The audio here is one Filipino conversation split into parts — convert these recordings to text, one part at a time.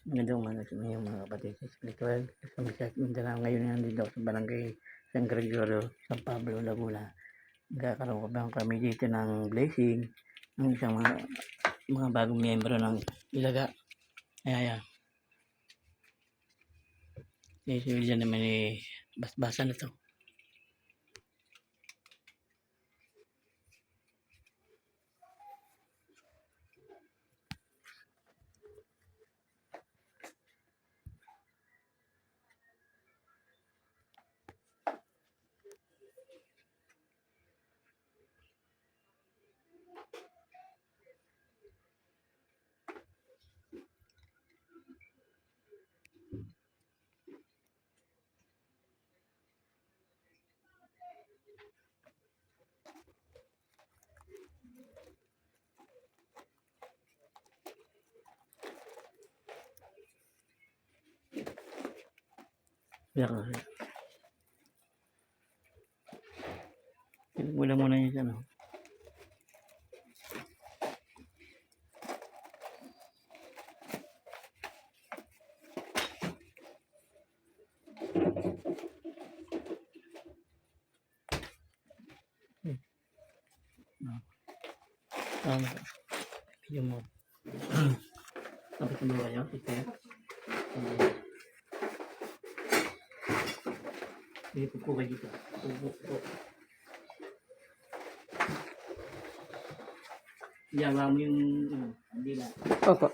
Magandang umaga sa inyo mga kapatid sa espiritual. Sa Masayat Mindanao ngayon na nandito sa Barangay San Gregorio, San Pablo, Laguna. Nagkakaroon kami dito ng blessing ng isang mga bagong miyembro ng Ilaga. Ayan. Si William naman basbasa na to. Yan. Muna yun siya, no? Video mo. Tapos mo kayo, ito. Dito po kayo dito. Po. Yawa mo yung dila. Opo.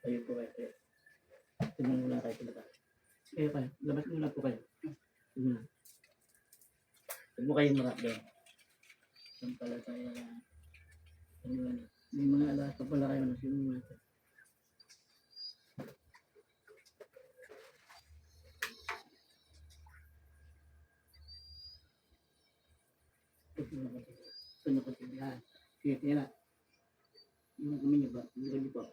Kayo po kayo. Tingnan muna kayo sa labas. Kayo kayo. Labas muna po kayo. Tingnan. Huwag mo kayo marap doon. Saan pala tayo na. May mga alas pa pala kayo na sinunod. Ito na ko tindihan. Sige, tingnan na. Yung kami niyo ba? Yung kami po.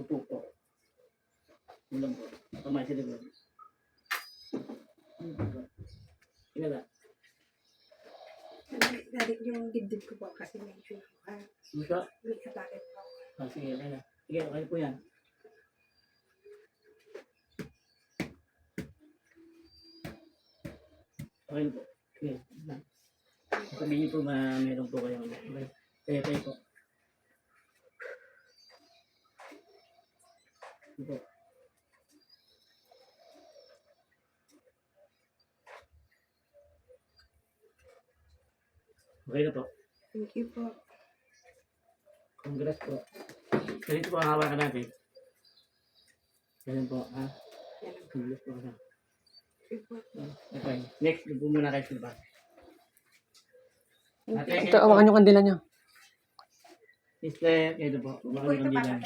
Po. Ulang po. Kamay sa libro. Kinala. Dari yung dibdib ko po kasi medyo Musa? may atake po. Sige, okay na. Sige, okay po yan. Okay po. Sige. Sabihin niyo po meron po kayong kaya po. Ito. Okay na po. Thank you po. Congrats po. Ganito po ang hawakan natin. Ganun po, ha? Congrats po ka. Thank you po. Okay. Next, po muna kayo sa labas. Ito, awakan yung kandila niya. Sister, ito po. Awakan yung kandila.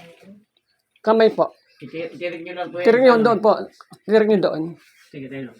Kamay po. Itirik nyo lang po. Tirik nyo doon po. Tirik nyo doon. Sige, tayo lang.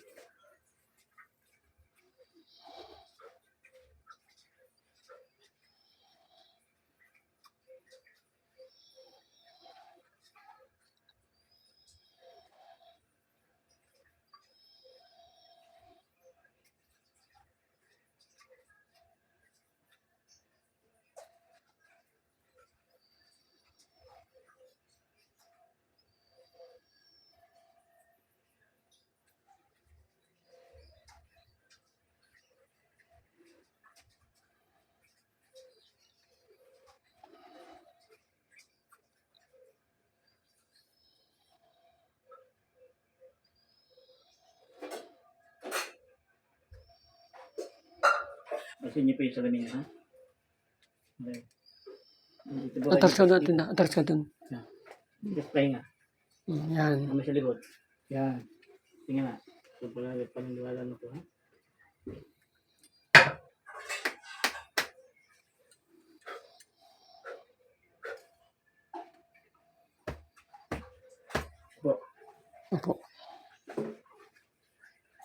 Ayusin niyo po yung salamin, ha? Okay. Dito po Atras ka kayo. doon, atras ka doon. Just pahinga. Yan. Kami sa likod. Yan. Tingnan na. Ito pala, paniniwala mo po, ha? Po. Opo.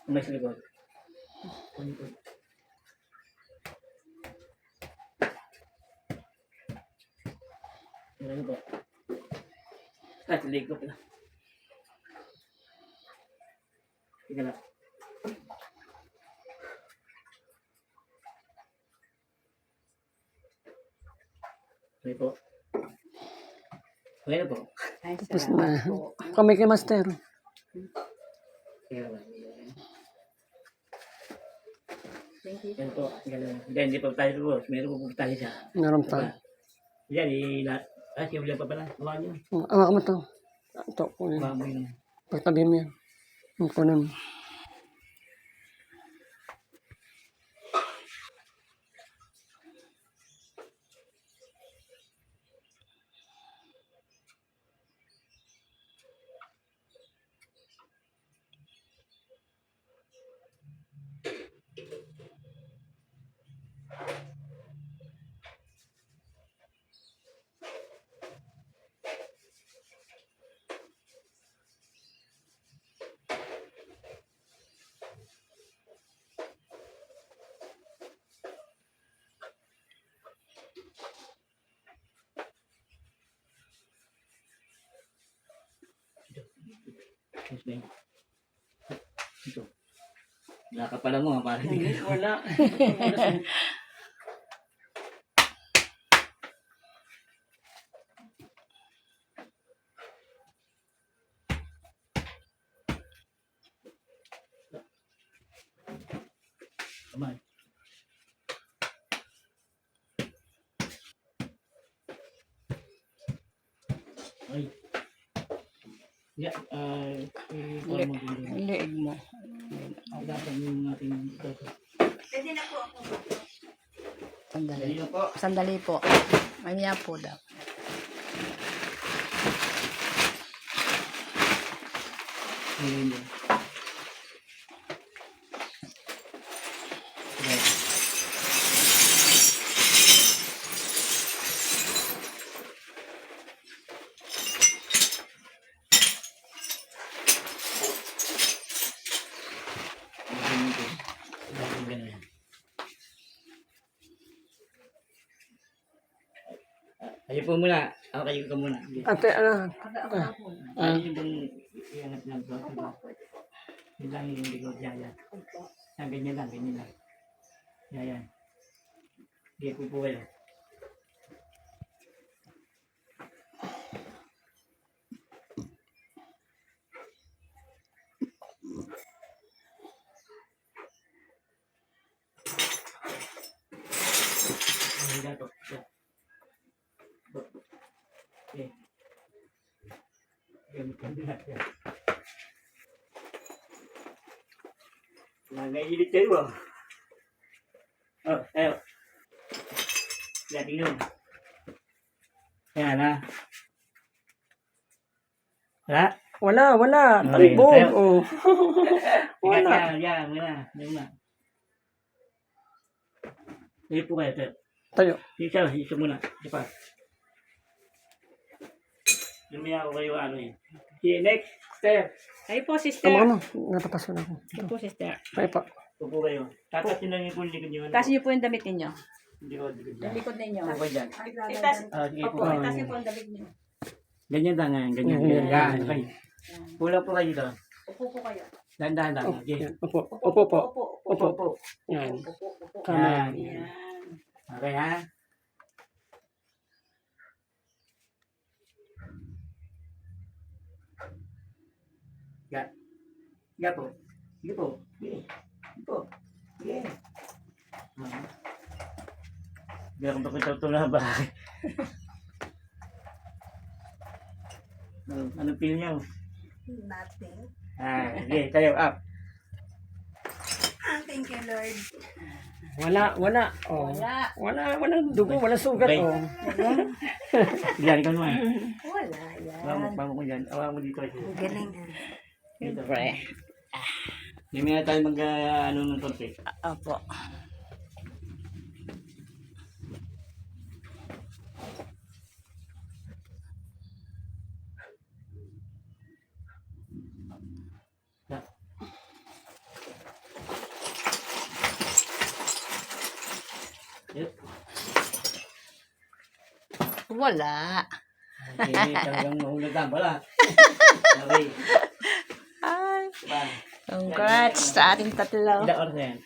Kami sa likod. Ano po? Ano po? At ligo pala. Tingnan na. Okay po. Okay na po. Ay, Tapos salamat na. po. Kamay kay master. Kaya ba? Thank you. Yan po. Ganun. Hindi pa tayo po. Meron po tayo siya. Meron pa. Yan, siya ulit pa pala. Hawakan niyo. Awak mo to. Ito po yun. Hawakan mo yun. Pagtabi mo yan. Ang kunan. Yes, ma'am. Ito. Wala ka pala mo, ha? Para hindi ka. Wala. Kamay. Ay. Yeah, i-call mo din doon. Liig mo. Dapat yung ating ito. Pwede na po ako. Sandali. Dali na po. Sandali po. Manya po daw. Ayun yun. Okay. Ganyan. Ayun po muna. Ako kayo ka muna. Ate, ano? Ayun yung bang iangat lang po. Yun lang yung likod. Yan. Yan, ganyan lang. Yan. Hindi po po kayo. Yan po. Okay. Yan. Nangailit kayo ah. Oh, ayo. Yan, tingnan mo. Yan na. Wala? Wala. Okay, Talbog. tayo. Oh. Wala. Yan, muna. Hindi po kayo, tayo. Tayo. Isa muna. Isa pa. Lumiya ko kayo ano eh. Okay, next step. Ay po, sister. Tama ano? Natapaso na ako. Ay po, sister. Ay pa. Upo kayo. Tatas nyo lang yung likod nyo. Taas niyo po yung damit ninyo. Likod. Yung likod ninyo. Upo dyan. Itas. Sige po. Opo, itas niyo po yung damit niyo. Ganyan lang nga. Ganyan. Yan. Yan. Okay. Pulang po kayo dito. Upo po kayo. Dahan-dahan lang. Oh, Okay. yan. Opo. Opo po. Upo. Yan. Upo. Kamay. Yan. Okay ha? Ga po. Sige po. Sige. Sige po. Sige. Meron pa kita ito na ba? Ano feel niyo? Nothing. Sige, tayo up. Thank you, Lord. Wala. Oh. Wala. Walang dugo, walang sugat. Okay. Oh. Yan, ikaw naman. Wala yan. Pamo ko dyan. Awa mo dito. Ang galing ah. Dito. Pre. Hindi na tayo mag, ano ng konti. Opo. Yep. Wala. Hindi talagang mahulog lang. Wala. Okay. Ay. Ba? Congrats sa ating tatlo. Ilang oras na yan?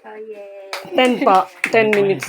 Oh, yeah. 10 po. 10 minutes.